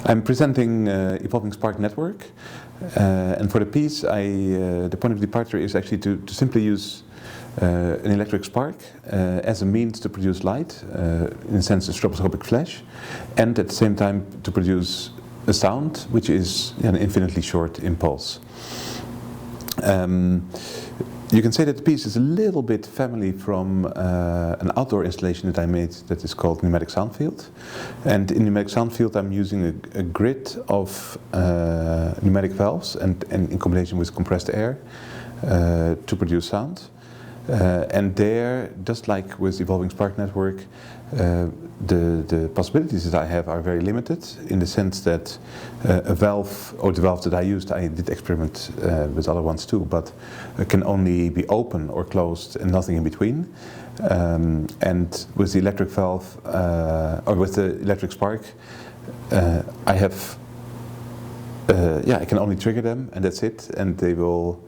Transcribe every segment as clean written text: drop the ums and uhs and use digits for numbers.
I'm presenting Evolving Spark Network, and for the piece, the point of departure is actually to simply use an electric spark as a means to produce light, in a sense a stroboscopic flash, and at the same time to produce a sound, which is an infinitely short impulse. You can say that the piece is a little bit family from an outdoor installation that I made that is called Pneumatic Sound Field. And in Pneumatic Sound Field I'm using a grid of pneumatic valves and in combination with compressed air to produce sound. And there, just like with Evolving Spark Network, the possibilities that I have are very limited, in the sense that a valve, or the valve that I used, I did experiment with other ones too, but it can only be open or closed and nothing in between. And with the electric valve, or with the electric spark, I have, I can only trigger them and that's it, and they will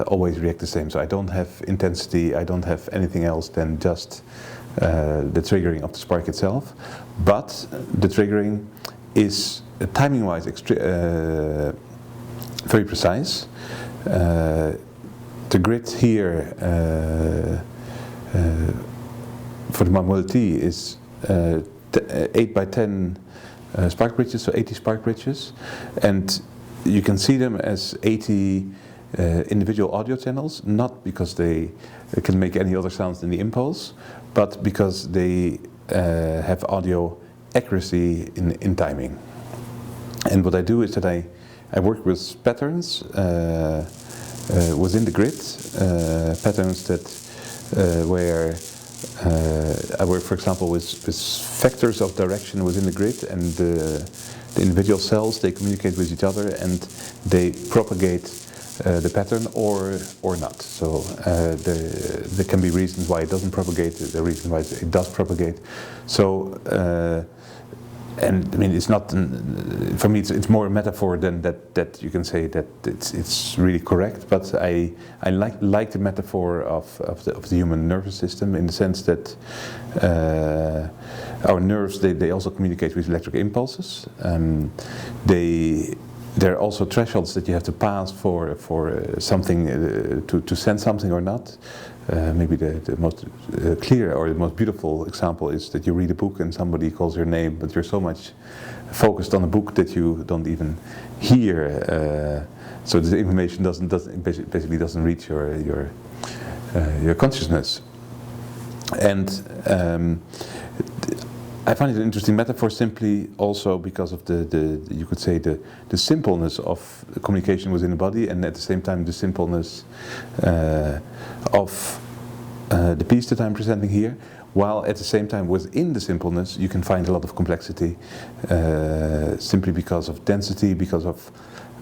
always react the same. So I don't have intensity, I don't have anything else than just the triggering of the spark itself. But the triggering is timing-wise very precise. The grid here for the Mois Multi is 8 by 10 spark bridges, so 80 spark bridges, and you can see them as 80 individual audio channels, not because they can make any other sounds than the impulse, but because they have audio accuracy in timing. And what I do is that I work with patterns within the grid, patterns that where I work, for example, with vectors of direction within the grid, and the individual cells, they communicate with each other and they propagate the pattern or not. So there can be reasons why it doesn't propagate, the reason why it does propagate. So and I mean, it's not, for me it's more a metaphor than that you can say that it's really correct. But I like the metaphor of the human nervous system, in the sense that our nerves, they also communicate with electric impulses. There are also thresholds that you have to pass for something to send something or not. Maybe the most clear or the most beautiful example is that you read a book and somebody calls your name, but you're so much focused on the book that you don't even hear. So the information basically doesn't reach your consciousness. And I find it an interesting metaphor simply also because of you could say the simpleness of communication within the body, and at the same time the simpleness of the piece that I'm presenting here, while at the same time within the simpleness you can find a lot of complexity, simply because of density, because of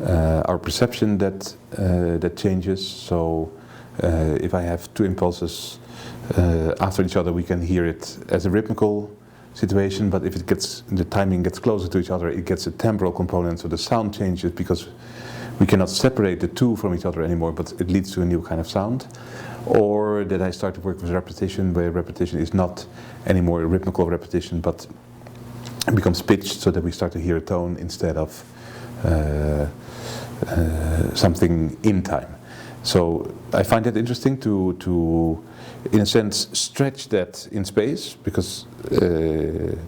our perception that changes. So if I have two impulses after each other, we can hear it as a rhythmical situation, but if the timing gets closer to each other, it gets a temporal component, so the sound changes because we cannot separate the two from each other anymore, but it leads to a new kind of sound. Or that I start to work with repetition, where repetition is not anymore a rhythmical repetition, but it becomes pitched, so that we start to hear a tone instead of something in time. So I find that interesting to in a sense stretch that in space, because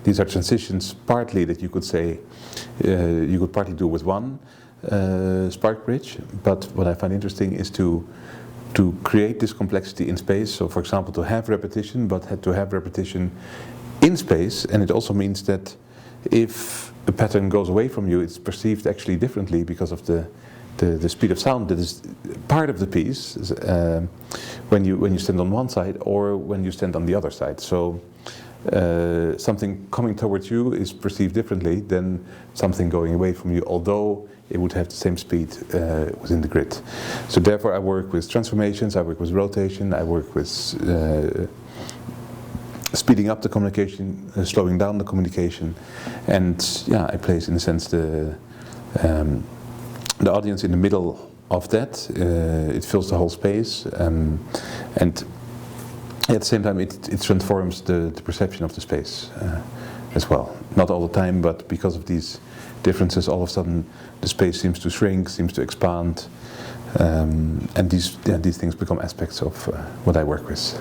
these are transitions partly that you could say you could partly do with one spark bridge, but what I find interesting is to create this complexity in space. So for example, to have repetition, but to have repetition in space, and it also means that if a pattern goes away from you, it's perceived actually differently because of the speed of sound that is part of the piece when you stand on one side or when you stand on the other side. So something coming towards you is perceived differently than something going away from you, although it would have the same speed within the grid. So therefore I work with transformations, I work with rotation, I work with speeding up the communication, slowing down the communication, and yeah, I place in a sense the audience in the middle of that. It fills the whole space, and at the same time it transforms the perception of the space. as well. Not all the time, but because of these differences, all of a sudden the space seems to shrink, seems to expand, and these things become aspects of what I work with.